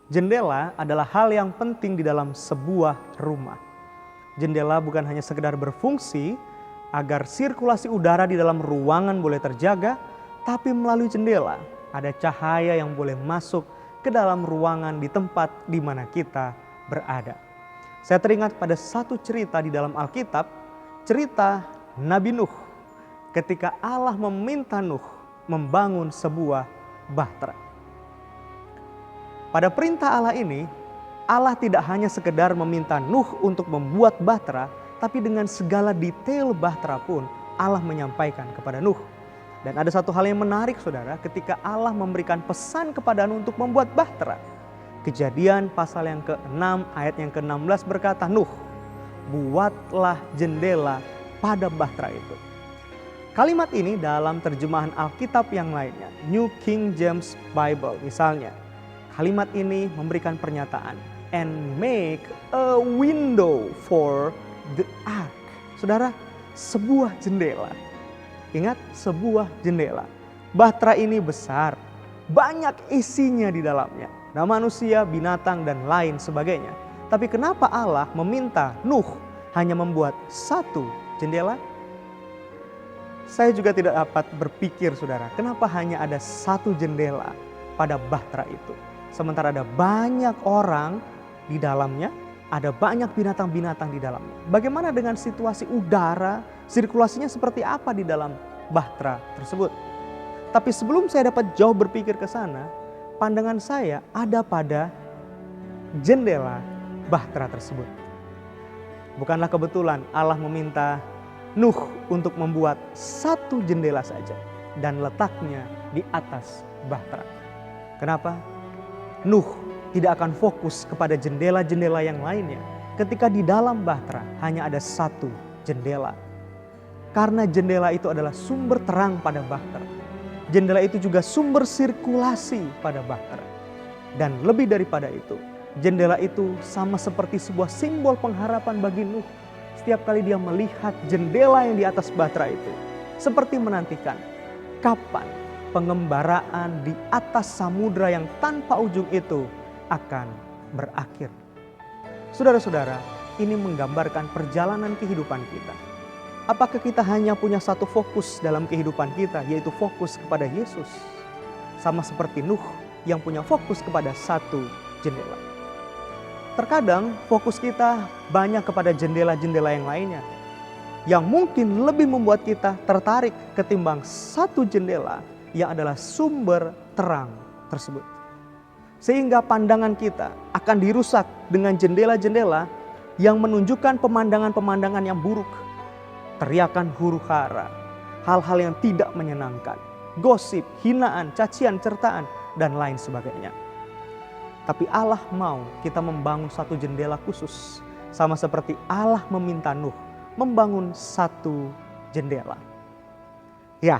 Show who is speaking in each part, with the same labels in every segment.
Speaker 1: Jendela adalah hal yang penting di dalam sebuah rumah. Jendela bukan hanya sekedar berfungsi agar sirkulasi udara di dalam ruangan boleh terjaga, tapi melalui jendela ada cahaya yang boleh masuk ke dalam ruangan di tempat di mana kita berada. Saya teringat pada satu cerita di dalam Alkitab, cerita Nabi Nuh. Ketika Allah meminta Nuh membangun sebuah bahtera. Pada perintah Allah ini, Allah tidak hanya sekedar meminta Nuh untuk membuat bahtera, tapi dengan segala detail bahtera pun Allah menyampaikan kepada Nuh. Dan ada satu hal yang menarik saudara, ketika Allah memberikan pesan kepada Nuh untuk membuat bahtera. Kejadian pasal yang ke-6 ayat yang ke-16 berkata, Nuh, buatlah jendela pada bahtera itu. Kalimat ini dalam terjemahan Alkitab yang lainnya, New King James Bible misalnya, kalimat ini memberikan pernyataan, and make a window for the ark. Saudara, sebuah jendela. Ingat, sebuah jendela. Bahtera ini besar, banyak isinya di dalamnya. Ada manusia, binatang, dan lain sebagainya. Tapi kenapa Allah meminta Nuh hanya membuat satu jendela? Saya juga tidak dapat berpikir saudara, kenapa hanya ada satu jendela pada bahtera itu. Sementara ada banyak orang di dalamnya, ada banyak binatang-binatang di dalamnya. Bagaimana dengan situasi udara, sirkulasinya seperti apa di dalam bahtera tersebut? Tapi sebelum saya dapat jauh berpikir ke sana, pandangan saya ada pada jendela bahtera tersebut. Bukanlah kebetulan Allah meminta Nuh untuk membuat satu jendela saja dan letaknya di atas bahtera. Kenapa? Nuh tidak akan fokus kepada jendela-jendela yang lainnya ketika di dalam bahtera hanya ada satu jendela. Karena jendela itu adalah sumber terang pada bahtera. Jendela itu juga sumber sirkulasi pada bahtera. Dan lebih daripada itu, jendela itu sama seperti sebuah simbol pengharapan bagi Nuh. Setiap kali dia melihat jendela yang di atas bahtera itu, seperti menantikan kapan pengembaraan di atas samudra yang tanpa ujung itu akan berakhir. Saudara-saudara, ini menggambarkan perjalanan kehidupan kita. Apakah kita hanya punya satu fokus dalam kehidupan kita, yaitu fokus kepada Yesus? Sama seperti Nuh yang punya fokus kepada satu jendela. Terkadang fokus kita banyak kepada jendela-jendela yang lainnya, yang mungkin lebih membuat kita tertarik ketimbang satu jendela yang adalah sumber terang tersebut. Sehingga pandangan kita akan dirusak dengan jendela-jendela yang menunjukkan pemandangan-pemandangan yang buruk. Teriakan huru-hara, hal-hal yang tidak menyenangkan, gosip, hinaan, cacian, certaan, dan lain sebagainya. Tapi Allah mau kita membangun satu jendela khusus. Sama seperti Allah meminta Nuh membangun satu jendela. Ya,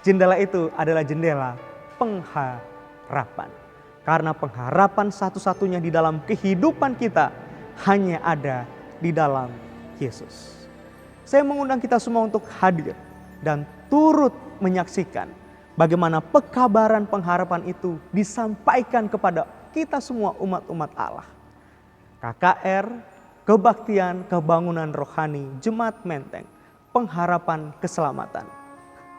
Speaker 1: jendela itu adalah jendela pengharapan. Karena pengharapan satu-satunya di dalam kehidupan kita hanya ada di dalam Yesus. Saya mengundang kita semua untuk hadir dan turut menyaksikan bagaimana pekabaran pengharapan itu disampaikan kepada kita semua umat-umat Allah. KKR, Kebaktian Kebangunan Rohani Jemaat Menteng, Pengharapan Keselamatan.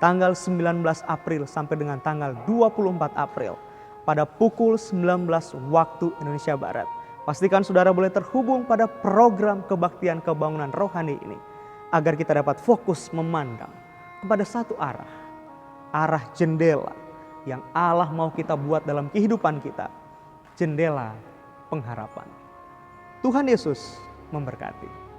Speaker 1: Tanggal 19 April sampai dengan tanggal 24 April pada pukul 19 waktu Indonesia Barat. Pastikan saudara boleh terhubung pada program Kebaktian Kebangunan Rohani ini agar kita dapat fokus memandang kepada satu arah. Arah jendela yang Allah mau kita buat dalam kehidupan kita. Jendela pengharapan. Tuhan Yesus memberkati.